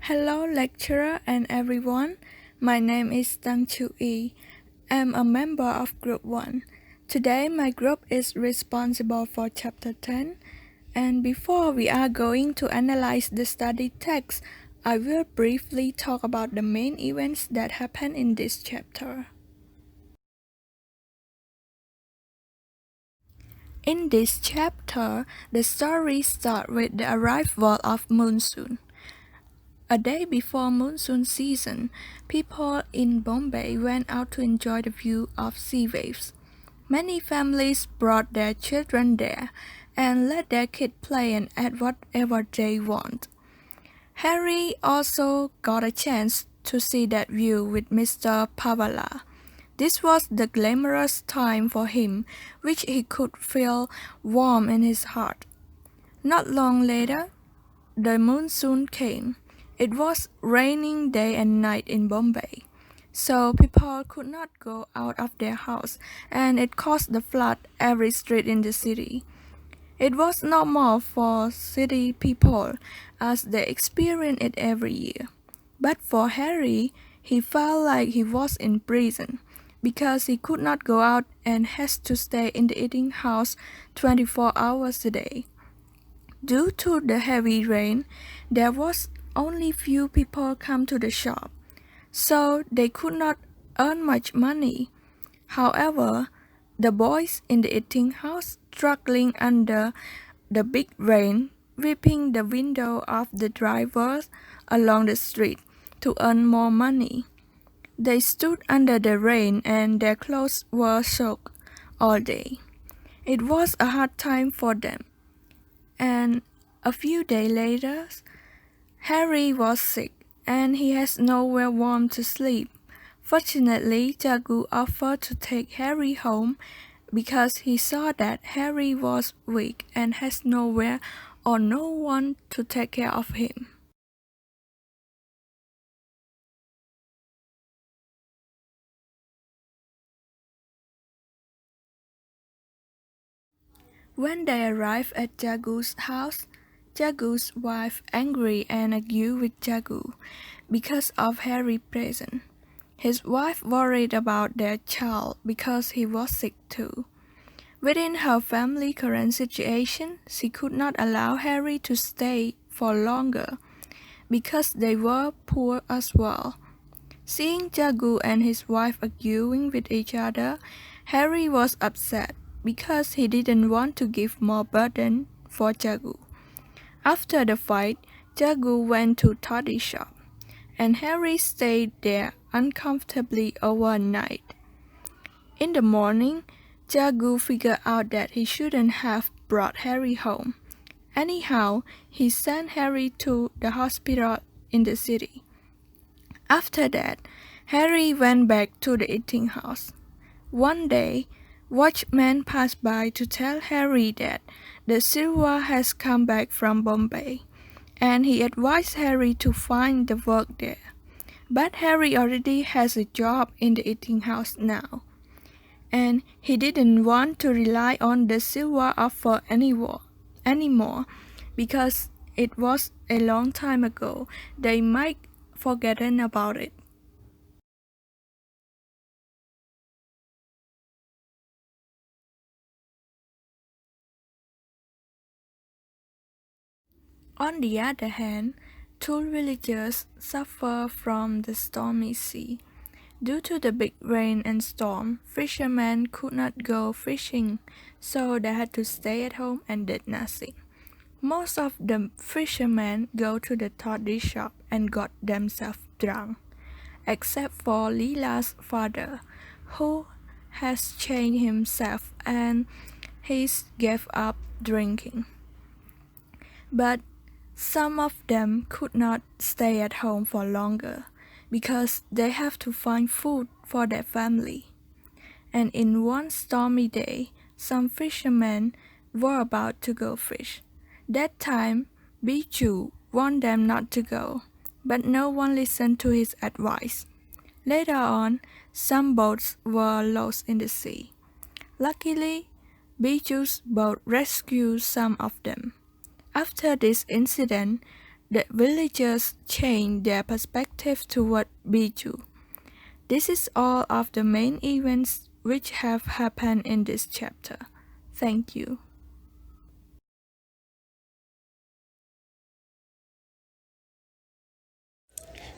Hello, lecturer and everyone. My name is Tang Chu Yi. I'm a member of Group 1. Today, my group is responsible for Chapter 10. And before we are going to analyze the study text, I will briefly talk about the main events that happen in this chapter. In this chapter, the story starts with the arrival of monsoon. A day before monsoon season, people in Bombay went out to enjoy the view of sea waves. Many families brought their children there and let their kids play and eat whatever they want. Harry also got a chance to see that view with Mr. Pavala. This was the glamorous time for him, which he could feel warm in his heart. Not long later, the monsoon came. It was raining day and night in Bombay, so people could not go out of their house, and it caused the flood every street in the city. It was normal for city people, as they experience it every year. But for Harry, he felt like he was in prison, because he could not go out and has to stay in the eating house 24 hours a day. Due to the heavy rain, there was only few people come to the shop, so they could not earn much money. However, the boys in the eating house struggling under the big rain, whipping the window of the drivers along the street to earn more money. They stood under the rain and their clothes were soaked all day. It was a hard time for them. And a few days later, Harry was sick and he has nowhere warm to sleep. Fortunately, Jagu offered to take Harry home because he saw that Harry was weak and has nowhere or no one to take care of him. When they arrived at Jagu's house, Jagu's wife angry and argued with Jagu because of Harry's presence. His wife worried about their child because he was sick too. Within her family current situation, she could not allow Harry to stay for longer because they were poor as well. Seeing Jagu and his wife arguing with each other, Harry was upset because he didn't want to give more burden for Jagu. After the fight, Jagu went to Toddy's shop, and Harry stayed there uncomfortably overnight. In the morning, Jagu figured out that he shouldn't have brought Harry home. Anyhow, he sent Harry to the hospital in the city. After that, Harry went back to the eating house. One day, watchmen passed by to tell Harry that the silver has come back from Bombay, and he advised Harry to find the work there. But Harry already has a job in the eating house now, and he didn't want to rely on the silver offer anymore because it was a long time ago. They might forgotten about it. On the other hand, two villagers suffer from the stormy sea. Due to the big rain and storm, fishermen could not go fishing, so they had to stay at home and did nothing. Most of the fishermen go to the toddy shop and got themselves drunk, except for Leela's father, who has changed himself and he's gave up drinking. But some of them could not stay at home for longer because they have to find food for their family. And in one stormy day, some fishermen were about to go fish. That time, Bichu warned them not to go, but no one listened to his advice. Later on, some boats were lost in the sea. Luckily, Bichu's boat rescued some of them. After this incident, the villagers changed their perspective toward Biju. This is all of the main events which have happened in this chapter. Thank you.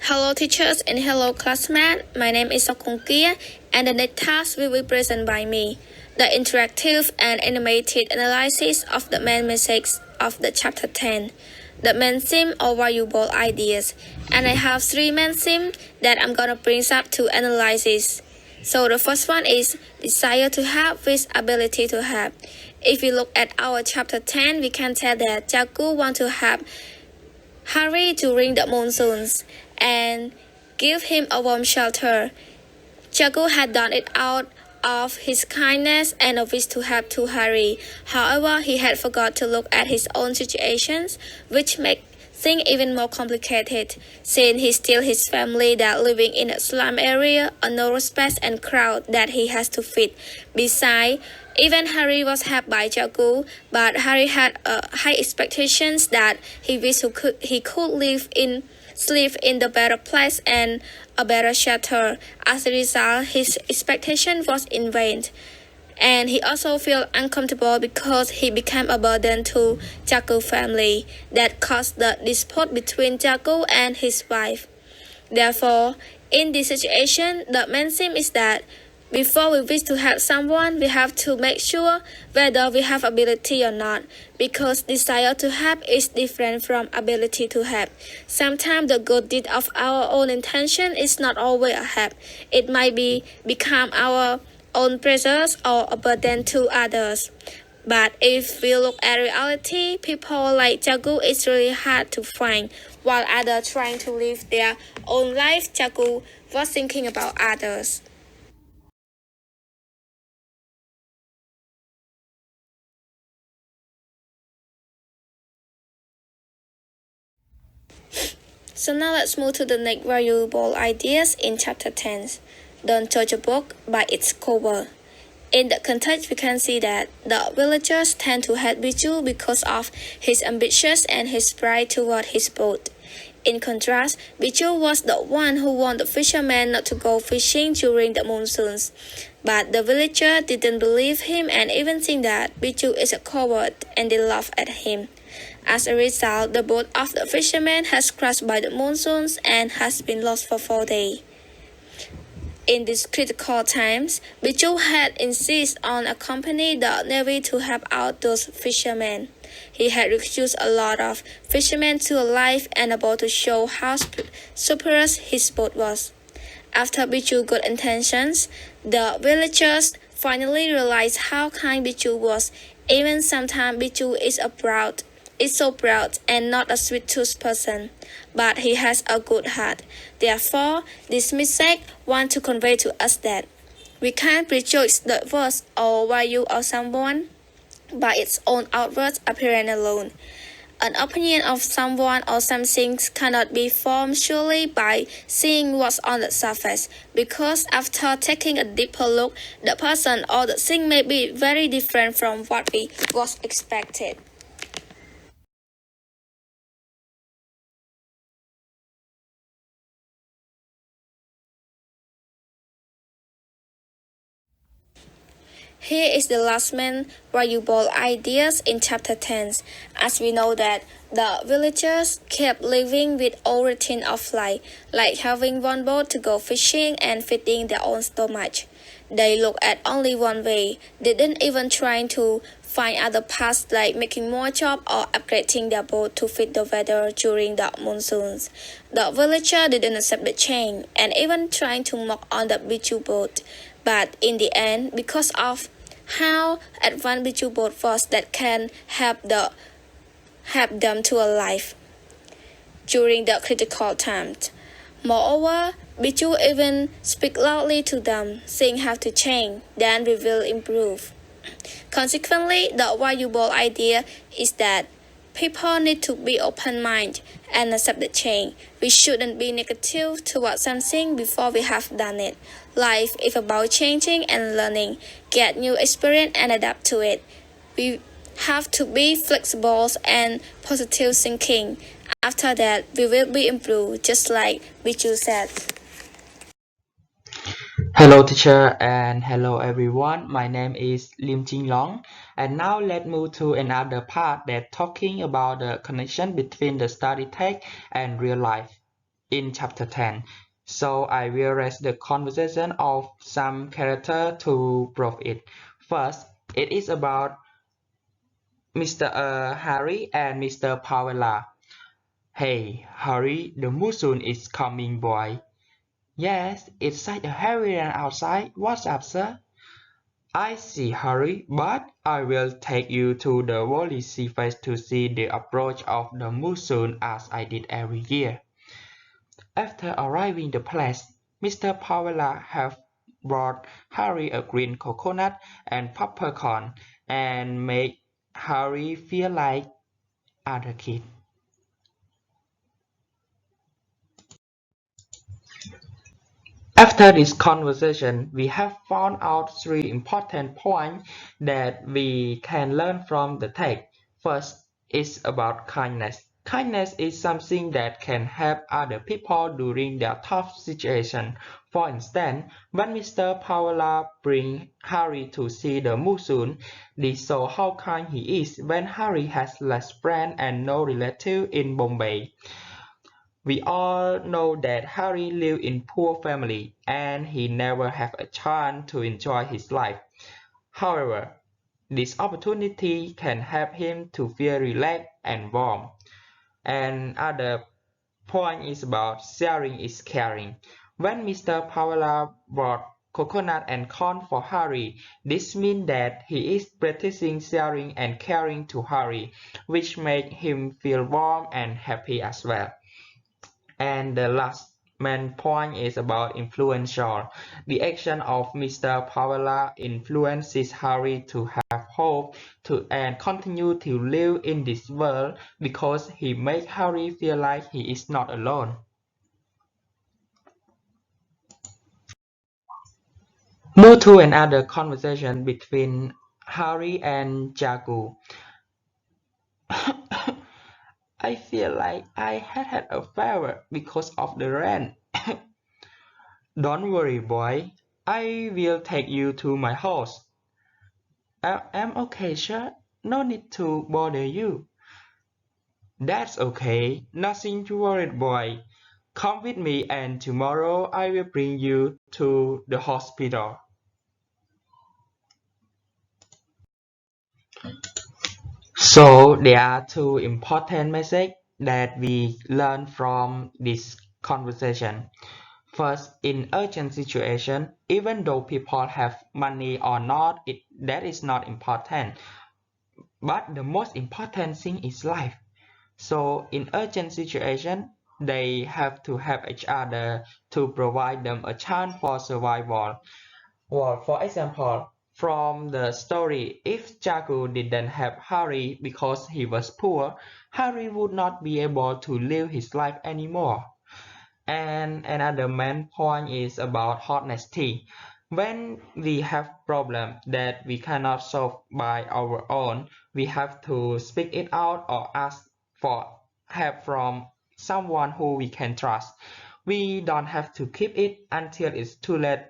Hello teachers and hello classmates, my name is Sokong Kia and the next task will be presented by me. The interactive and animated analysis of the main message of the chapter 10. The main theme or valuable ideas. And I have 3 main themes that I'm gonna bring up to analysis. So the first one is desire to have with ability to have. If we look at our chapter 10, we can tell that Jagu want to have Harry during the monsoons and give him a warm shelter. Jagu had done it out of his kindness and a wish to help to Harry. However, he had forgot to look at his own situations, which make things even more complicated, since he still his family that living in a slum area, a narrow space and crowd that he has to feed. Besides, even Harry was helped by Jagu, but Harry had high expectations that he wished he could sleep in the better place and a better shelter. As a result, his expectation was in vain. And he also felt uncomfortable because he became a burden to Jagu's family that caused the dispute between Jagu and his wife. Therefore, in this situation, the main theme is that before we wish to help someone, we have to make sure whether we have ability or not, because desire to help is different from ability to help. Sometimes the good deed of our own intention is not always a help. It might become our own pressures or a burden to others. But if we look at reality, people like Jagu is really hard to find. While others trying to live their own life, Jagu was thinking about others. So now let's move to the next valuable ideas in chapter 10. Don't judge a book by its cover. In the context, we can see that the villagers tend to hate Biju because of his ambitions and his pride toward his boat. In contrast, Biju was the one who warned the fishermen not to go fishing during the monsoons. But the villagers didn't believe him and even think that Biju is a coward, and they laughed at him. As a result, the boat of the fishermen has crashed by the monsoons and has been lost for 4 days. In these critical times, Biju had insisted on accompanying the navy to help out those fishermen. He had recruited a lot of fishermen to alive and about to show how superior his boat was. After Biju's good intentions, the villagers finally realized how kind Biju was. Even sometimes Biju is so proud and not a sweet-toothed person, but he has a good heart. Therefore, this mistake wants to convey to us that we can't prejudge the worth or value of someone by its own outward appearance alone. An opinion of someone or something cannot be formed solely by seeing what's on the surface, because after taking a deeper look, the person or the thing may be very different from what was expected. Here is the last main valuable ideas in chapter 10. As we know that the villagers kept living with old routine of life, like having one boat to go fishing and feeding their own stomach. They looked at only one way. They didn't even try to find other paths like making more job or upgrading their boat to fit the weather during the monsoons. The villager didn't accept the change and even trying to mock on the Biju boat. But in the end, because of how advanced Biju boat was that can help them to alive during the critical times. Moreover, Biju even speak loudly to them, saying how to change, then we will improve. Consequently, the valuable idea is that people need to be open-minded and accept the change. We shouldn't be negative towards something before we have done it. Life is about changing and learning, get new experience and adapt to it. We have to be flexible and positive thinking. After that, we will be improved, just like Bichu said. Hello teacher and hello everyone. My name is Lim Jing Long and now let's move to another part that talking about the connection between the study text and real life in chapter 10. So I will raise the conversation of some character to prove it. First, it is about Mr. Harry and Mr. Pavella. Hey, Harry, the monsoon is coming, boy. Yes, it's such a heavy rain outside. What's up, sir? I see, Harry, but I will take you to the Wally Sea face to see the approach of the monsoon as I did every year. After arriving the place, Mr. Pavella have brought Harry a green coconut and popcorn and make Harry feel like other kid. After this conversation, we have found out three important points that we can learn from the text. First is about kindness. Kindness is something that can help other people during their tough situation. For instance, when Mr. Paola brings Harry to see the monsoon, this shows how kind he is when Harry has less friends and no relative in Bombay. We all know that Harry lived in poor family and he never had a chance to enjoy his life. However, this opportunity can help him to feel relaxed and warm. And other point is about sharing is caring. When Mr. Pavela brought coconut and corn for Harry, this means that he is practicing sharing and caring to Harry, which makes him feel warm and happy as well. And the last main point is about influential. The action of Mr. Pavela influences Harry to have hope to and continue to live in this world because he makes Harry feel like he is not alone. Move to another conversation between Harry and Jagu. I feel like I had a fever because of the rain. Don't worry, boy. I will take you to my house. I'm okay, sir. No need to bother you. That's okay. Nothing to worry, boy. Come with me and tomorrow I will bring you to the hospital. So there are two important messages that we learn from this conversation. First, in urgent situation, even though people have money or not, that is not important. But the most important thing is life. So in urgent situation, they have to help each other to provide them a chance for survival. Well, for example, from the story, if Jagu didn't help Harry because he was poor, Harry would not be able to live his life anymore. And another main point is about honesty. When we have problems that we cannot solve by our own, we have to speak it out or ask for help from someone who we can trust. We don't have to keep it until it's too late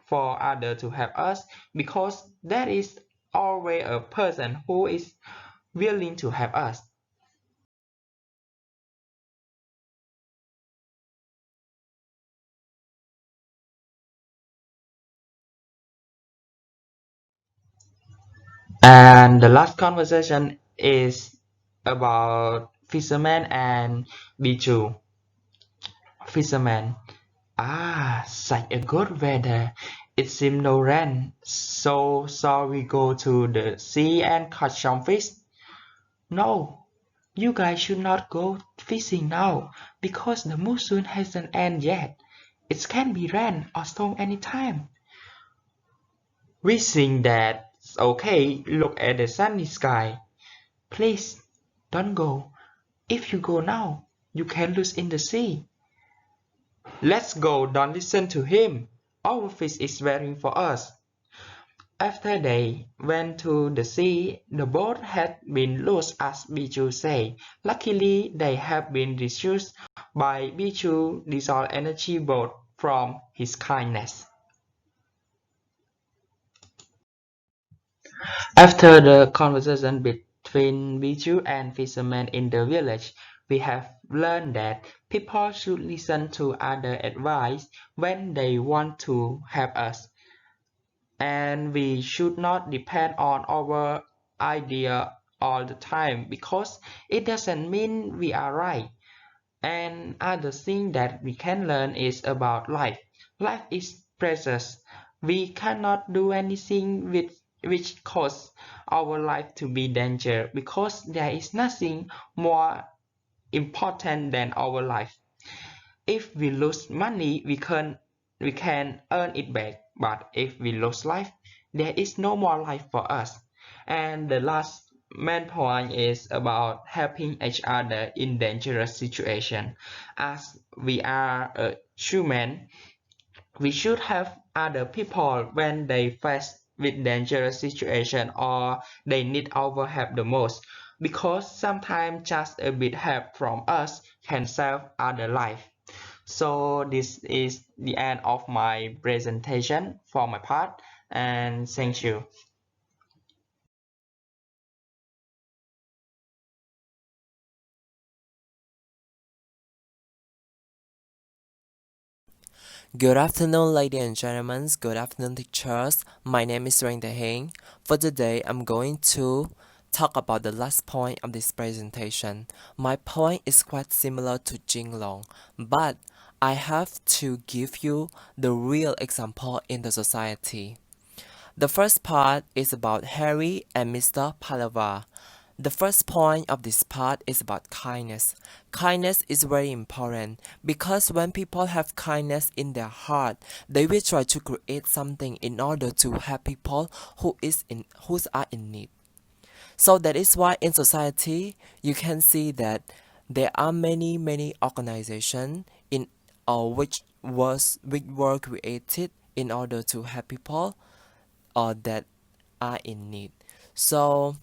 for others to help us because there is always a person who is willing to help us. And the last conversation is about fisherman and Biju. Fisherman. Ah, such a good weather. It seems no rain. So shall we go to the sea and catch some fish? No, you guys should not go fishing now because the monsoon hasn't ended yet. It can be rain or storm anytime. We think that's okay. Look at the sunny sky. Please, don't go. If you go now, you can lose in the sea. Let's go, don't listen to him. Our fish is waiting for us. After they went to the sea, the boat had been lost as Bichu said. Luckily, they had been rescued by Bichu dissolved energy boat from his kindness. After the conversation between Bichu and fishermen in the village, we have learned that people should listen to other advice when they want to help us, and we should not depend on our idea all the time because it doesn't mean we are right. And other thing that we can learn is about life. Life is precious. We cannot do anything with which cause our life to be danger because there is nothing more important than our life. If we lose money, we can earn it back. But if we lose life, there is no more life for us. And the last main point is about helping each other in dangerous situation. As we are a human, we should help other people when they face with dangerous situation or they need our help the most. Because sometimes just a bit help from us can save other life. So this is the end of my presentation for my part, and thank you. Good afternoon, ladies and gentlemen. Good afternoon, teachers. My name is Rain Heng. For today, I'm going to talk about the last point of this presentation. My point is quite similar to Jinglong, but I have to give you the real example in the society. The first part is about Harry and Mr. Palava. The first point of this part is about kindness. Kindness is very important because when people have kindness in their heart, they will try to create something in order to help people who are in need. So that is why in society you can see that there are many organizations in which were created in order to help people that are in need. So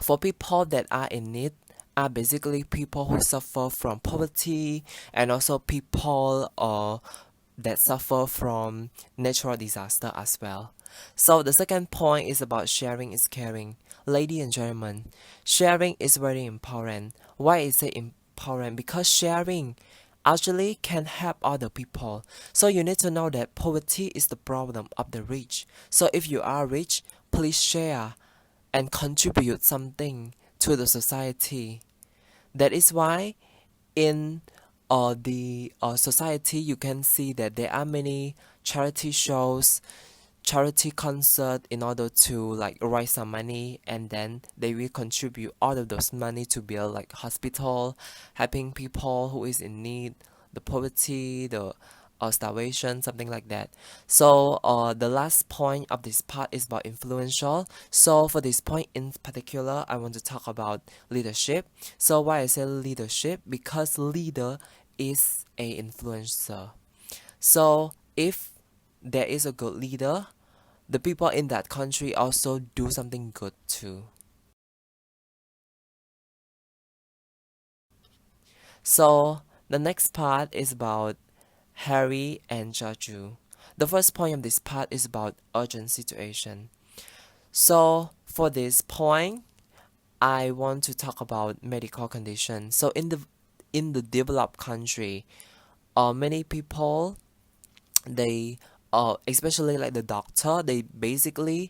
for people that are in need are basically people who suffer from poverty and also people that suffer from natural disaster as well. So the second point is about sharing is caring. Ladies and gentlemen, sharing is very important. Why is it important? Because sharing actually can help other people. So you need to know that poverty is the problem of the rich. So if you are rich, please share and contribute something to the society. That is why in the society you can see that there are many charity shows, charity concert in order to like raise some money, and then they will contribute all of those money to build like hospital, helping people who is in need, the poverty, the starvation, something like that. So the last point of this part is about influential. So for this point in particular, I want to talk about leadership. So why I say leadership? Because leader is a influencer. So if there is a good leader, the people in that country also do something good too. So the next part is about Harry and Jaju. The first point of this part is about urgent situation. So for this point, I want to talk about medical condition. So in the developed country, many people they especially like the doctor, they basically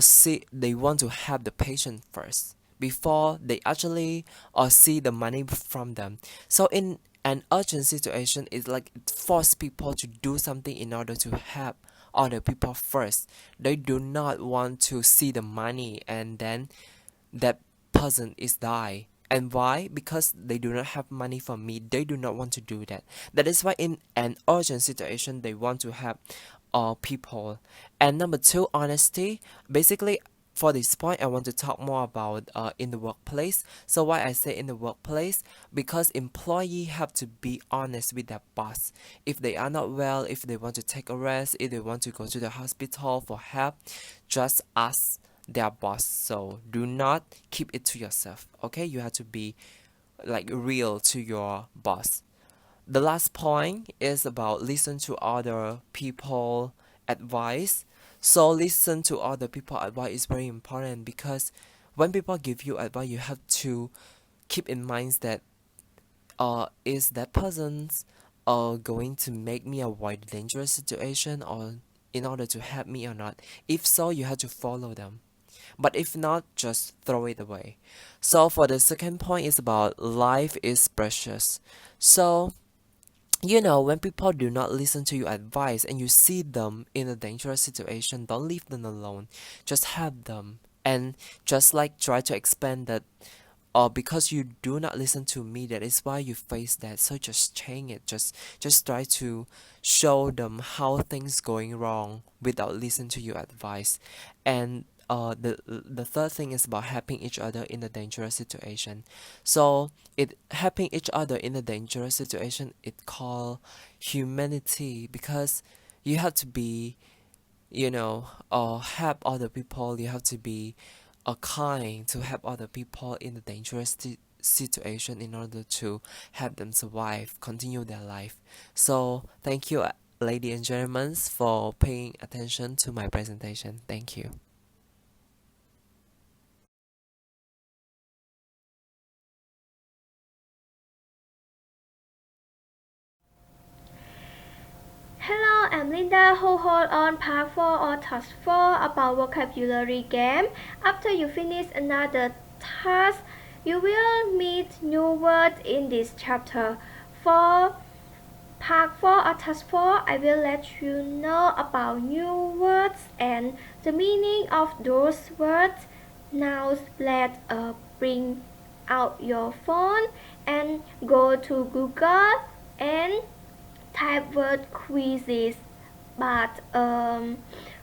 see they want to help the patient first before they actually see the money from them. So in an urgent situation, it's like it force people to do something in order to help other people first. They do not want to see the money and then that person is die. And why? Because they do not have money for me. They do not want to do that. That is why in an urgent situation they want to help people. And number two, honesty. Basically, for this point, I want to talk more about in the workplace. So why I say in the workplace? Because employee have to be honest with their boss. If they are not well, if they want to take a rest, if they want to go to the hospital for help, just ask their boss. So do not keep it to yourself. Okay, you have to be like real to your boss. The last point is about listen to other people advice. So listen to other people advice is very important because when people give you advice, you have to keep in mind that is that person's going to make me avoid dangerous situation or in order to help me or not. If so, you have to follow them. But if not, just throw it away. So for the second point is about life is precious. So when people do not listen to your advice and you see them in a dangerous situation, don't leave them alone. Just help them. And just like try to explain that because you do not listen to me, that is why you face that. So just change it. Just try to show them how things going wrong without listening to your advice. And the third thing is about helping each other in a dangerous situation. So it helping each other in a dangerous situation, it called humanity, because you have to be help other people. You have to be kind to help other people in a dangerous situation in order to help them survive, continue their life. So thank you, ladies and gentlemen, for paying attention to my presentation. Thank you. Hello, I'm Linda who hold on part 4 or task 4 about vocabulary game. After you finish another task, you will meet new words in this chapter. For part 4 or task 4, I will let you know about new words and the meaning of those words. Now let's bring out your phone and go to Google and type word quizzes. But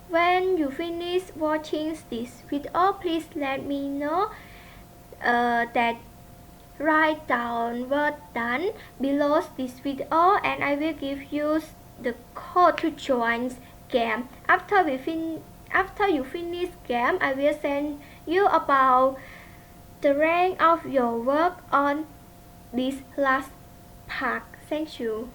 when you finish watching this video, please let me know that write down word done below this video, and I will give you the code to join game. After you finish game, I will send you about the rank of your work on this last part. Thank you.